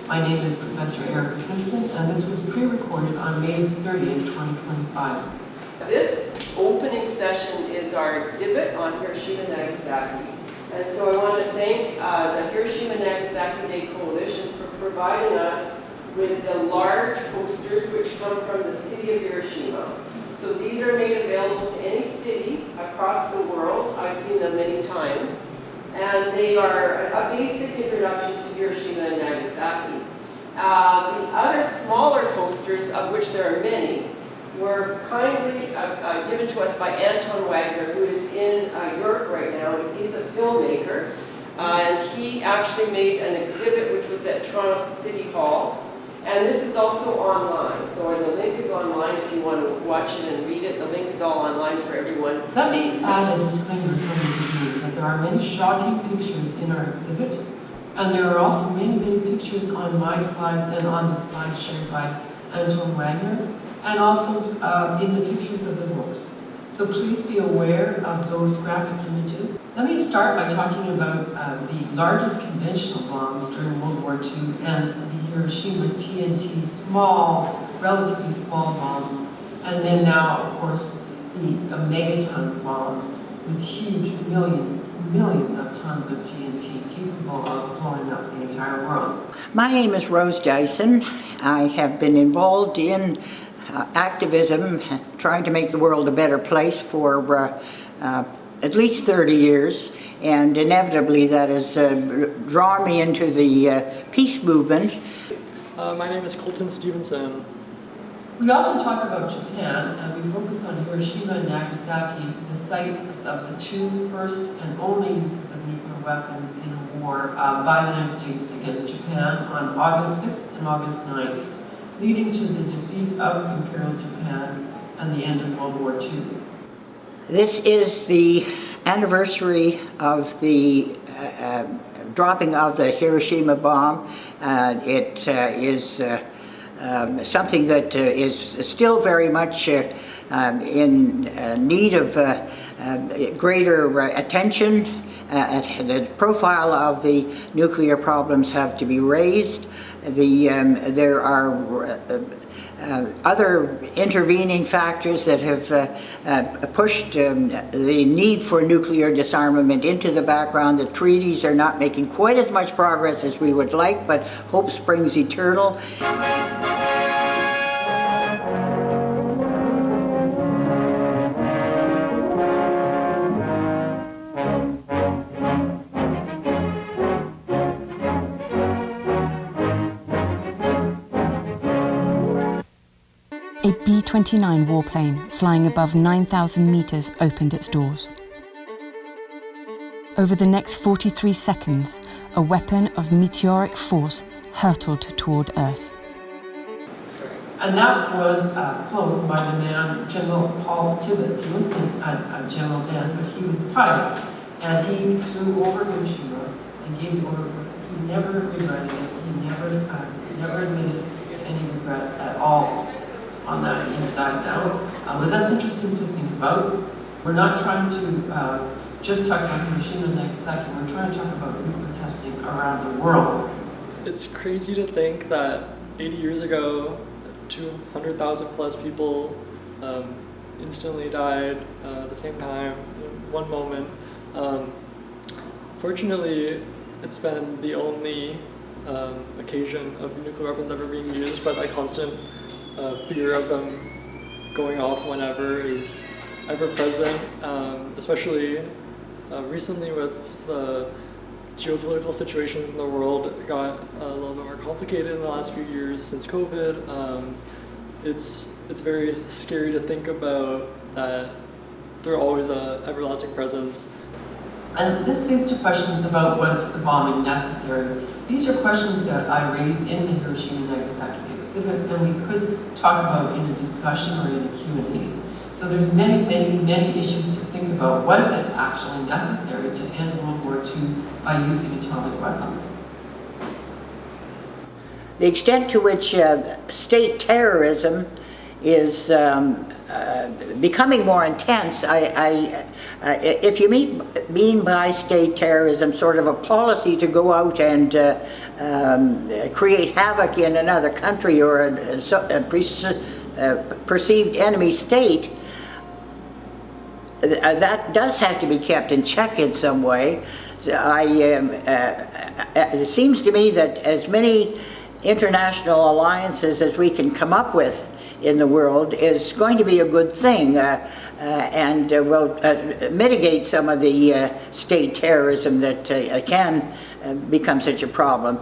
My name is Professor Erica Simpson, and this was pre-recorded on May 30th, 2025. This opening session is our exhibit on Hiroshima and Nagasaki. And so I want to thank the Hiroshima and Nagasaki Day Coalition for providing us with the large posters which come from the city of Hiroshima. So these are made available to any city across the world. I've seen them many times. And they are a basic introduction to Hiroshima and Nagasaki. The other smaller posters, of which there are many, were kindly given to us by Anton Wagner, who is in Europe right now, and he's a filmmaker. And he actually made an exhibit which was at Toronto City Hall. And this is also online, so the link is online if you want to watch it and read it. The link is all online for everyone. Let me add a disclaimer from the beginning that there are many shocking pictures in our exhibit, and there are also many pictures on my slides and on the slides shared by Anton Wagner, and also in the pictures of the books. So please be aware of those graphic images. Let me start by talking about the largest conventional bombs during World War II and the Hiroshima TNT relatively small bombs, and then now, of course, the megaton bombs with huge millions of tons of TNT capable of blowing up the entire world. My name is Rose Dyson. I have been involved in activism, trying to make the world a better place for at least 30 years, and inevitably that has drawn me into the peace movement. My name is Colton Stevenson. We often talk about Japan, and we focus on Hiroshima and Nagasaki, the sites of the two first and only uses of nuclear weapons in a war by the United States against Japan on August 6th and August 9th, leading to the defeat of Imperial Japan and the end of World War II. This is the anniversary of the dropping of the Hiroshima bomb. It is something that is still very much in need of greater attention. The profile of the nuclear problems have to be raised. There are other intervening factors that have pushed the need for nuclear disarmament into the background. The treaties are not making quite as much progress as we would like, but hope springs eternal. A B-29 warplane flying above 9,000 meters opened its doors. Over the next 43 seconds, a weapon of meteoric force hurtled toward Earth. And that was flown by the man, General Paul Tibbets. He wasn't a general then, but he was a pilot. And he flew over Hiroshima and gave the order. He never regretted it. He never admitted to any regret at all on that inside now. But that's interesting to think about. We're not trying to just talk about Hiroshima and Nagasaki. We're trying to talk about nuclear testing around the world. It's crazy to think that 80 years ago, 200,000 plus people instantly died at the same time in one moment. Fortunately, it's been the only occasion of nuclear weapons ever being used, but that constant fear of them going off whenever is ever present, especially recently with the geopolitical situations in the world. It got a little bit more complicated in the last few years since COVID. It's very scary to think about that they're always an everlasting presence. And this leads to questions about was the bombing necessary? These are questions that I raised in the Hiroshima and Nagasaki exhibit, and we could talk about in a discussion or in a Q&A. So there's many issues to think about. Was it actually necessary to end World War II by using atomic weapons? The extent to which state terrorism is becoming more intense. If you mean by state terrorism sort of a policy to go out and create havoc in another country or a perceived enemy state, that does have to be kept in check in some way. It seems to me that as many international alliances as we can come up with in the world is going to be a good thing, and will mitigate some of the state terrorism that can become such a problem.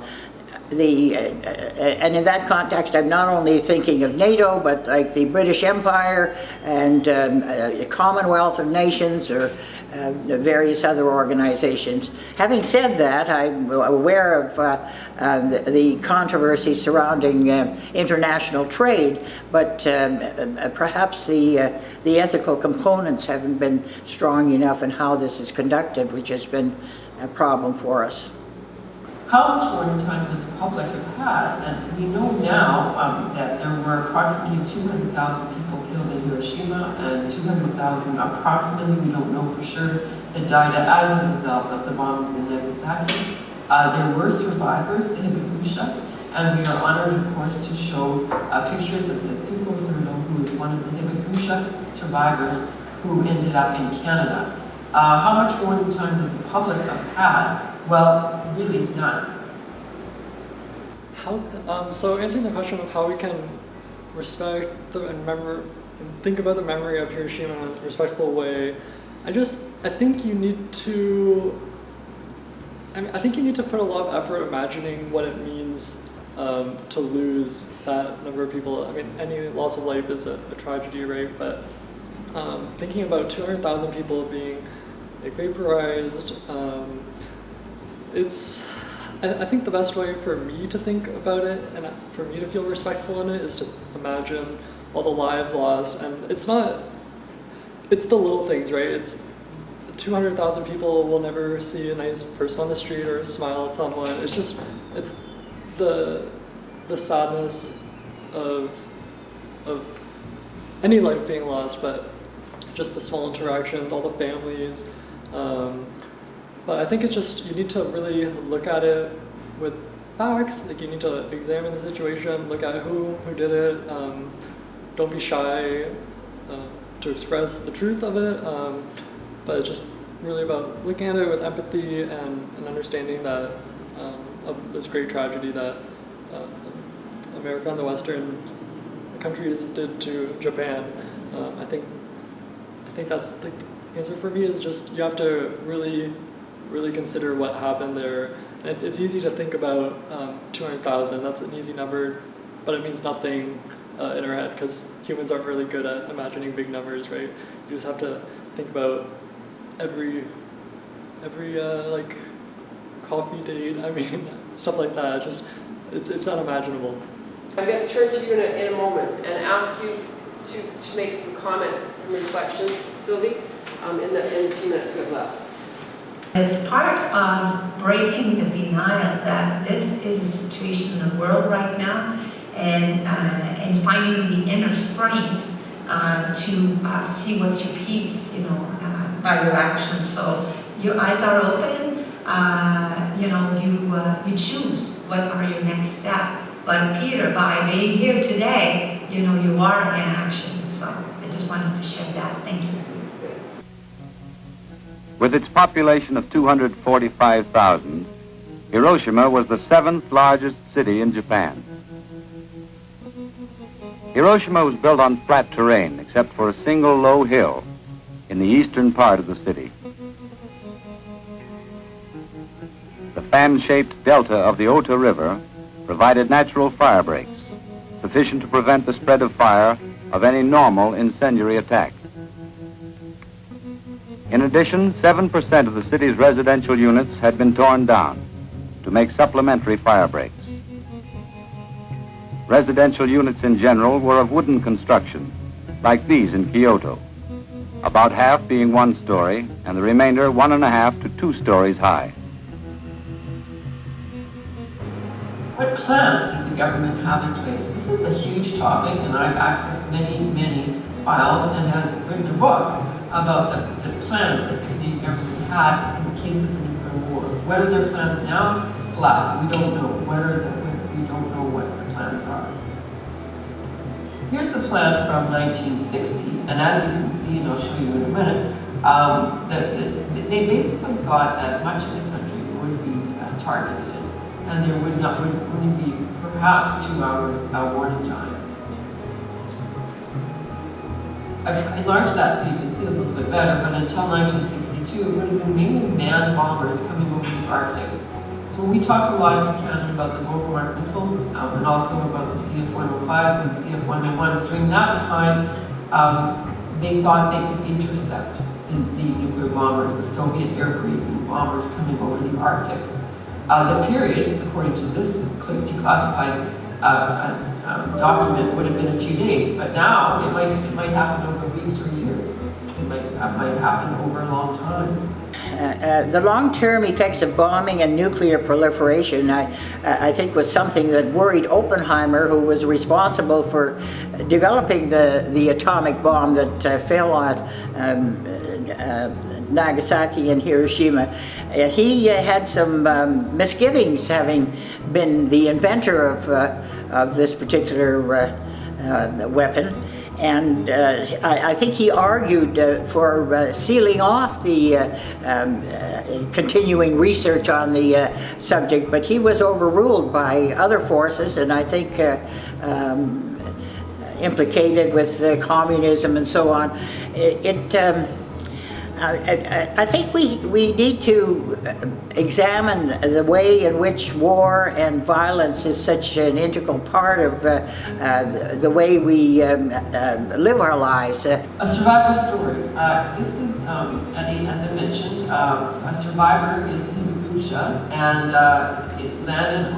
And in that context, I'm not only thinking of NATO, but like the British Empire and the Commonwealth of Nations, or various other organizations. Having said that, I'm aware of the controversy surrounding international trade, but perhaps the ethical components haven't been strong enough in how this is conducted, which has been a problem for us. How much warning time would the public have had? And we know now that there were approximately 200,000 people killed in Hiroshima and 200,000 approximately, we don't know for sure, that died as a result of the bombings in Nagasaki. There were survivors, the Hibakusha, and we are honored, of course, to show pictures of Setsuko Turno, who is one of the Hibakusha survivors who ended up in Canada. How much warning time would the public have had? Well, really none. So answering the question of how we can respect and think about the memory of Hiroshima in a respectful way, I think you need to put a lot of effort imagining what it means to lose that number of people. I mean, any loss of life is a tragedy, right? But thinking about 200,000 people being vaporized, I think the best way for me to think about it and for me to feel respectful in it is to imagine all the lives lost. And it's the little things, right? It's 200,000 people will never see a nice person on the street or smile at someone. It's the sadness of any life being lost, but just the small interactions, all the families. But I think it's just, you need to really look at it with facts. Like, you need to examine the situation, look at who did it. Don't be shy to express the truth of it. But it's just really about looking at it with empathy and understanding that of this great tragedy that America and the Western countries did to Japan. I think that's the answer for me, is just you have to really consider what happened there. And it's easy to think about 200,000. That's an easy number, but it means nothing in our head because humans aren't really good at imagining big numbers, right? You just have to think about every like coffee date. I mean, stuff like that. It's unimaginable. I'm going to turn to you in a moment and ask you to make some comments, some reflections, Sylvie, in the few minutes we have left. It's part of breaking the denial that this is a situation in the world right now, and finding the inner strength to see what's your peace, by your actions. So your eyes are open, you choose what are your next step. Like Peter, by being here today, you are in action. So I just wanted to share that. Thank you. With its population of 245,000, Hiroshima was the 7th largest city in Japan. Hiroshima was built on flat terrain, except for a single low hill in the eastern part of the city. The fan-shaped delta of the Ota River provided natural fire breaks, sufficient to prevent the spread of fire of any normal incendiary attack. In addition, 7% of the city's residential units had been torn down to make supplementary fire breaks. Residential units in general were of wooden construction, like these in Kyoto, about half being 1 story and the remainder 1.5 to 2 stories high. What plans did the government have in place? This is a huge topic, and I've accessed many files and has written a book about the plans that the Canadian government had in case of a nuclear war. What are their plans now? Black. We don't know. We don't know what the plans are. Here's the plan from 1960, and as you can see, and I'll show you in a minute, they basically thought that much of the country would be targeted, and there would only be perhaps 2 hours warning time. I've enlarged that so you can see a little bit better, but until 1962, it would have been mainly manned bombers coming over the Arctic. So we talk a lot in Canada about the Bombard missiles and also about the CF-105s and the CF-101s. During that time, they thought they could intercept the nuclear bombers, the Soviet air-breathing bombers coming over the Arctic. The period, according to this declassified document, would have been a few days, but now it might happen over weeks or years. It might happen over a long time. The long-term effects of bombing and nuclear proliferation, I think, was something that worried Oppenheimer, who was responsible for developing the atomic bomb that fell on Nagasaki and Hiroshima. He had some misgivings, having been the inventor of this particular weapon. And I think he argued for sealing off the continuing research on the subject, but he was overruled by other forces, and I think implicated with communism and so on. I think we need to examine the way in which war and violence is such an integral part of the way we live our lives. A survivor story. This is, as I mentioned, a survivor is Hiroshima, and it landed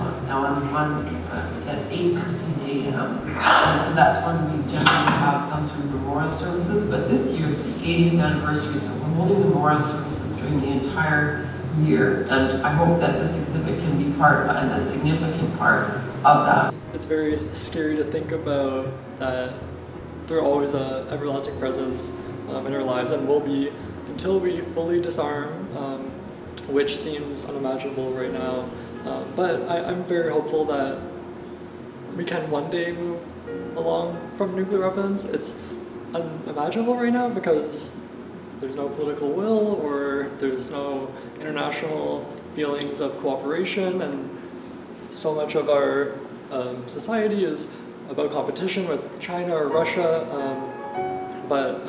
at 8:15 a.m. And so that's when we generally have some sort of memorial services. But this year is the 80th anniversary, so we're holding memorial services during the entire year. And I hope that this exhibit can be a significant part of that. It's very scary to think about that they're always an everlasting presence in our lives, and will be until we fully disarm, which seems unimaginable right now. But I'm very hopeful that we can one day move along from nuclear weapons. It's unimaginable right now because there's no political will, or there's no international feelings of cooperation, and so much of our society is about competition with China or Russia. But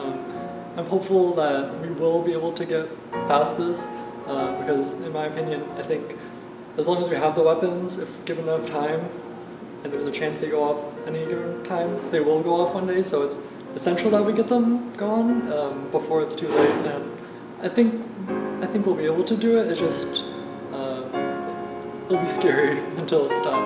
I'm hopeful that we will be able to get past this, because in my opinion, I think as long as we have the weapons, if given enough time, and there's a chance they go off any given time, they will go off one day, so it's essential that we get them gone before it's too late. And I think we'll be able to do it. It's just it'll be scary until it's done.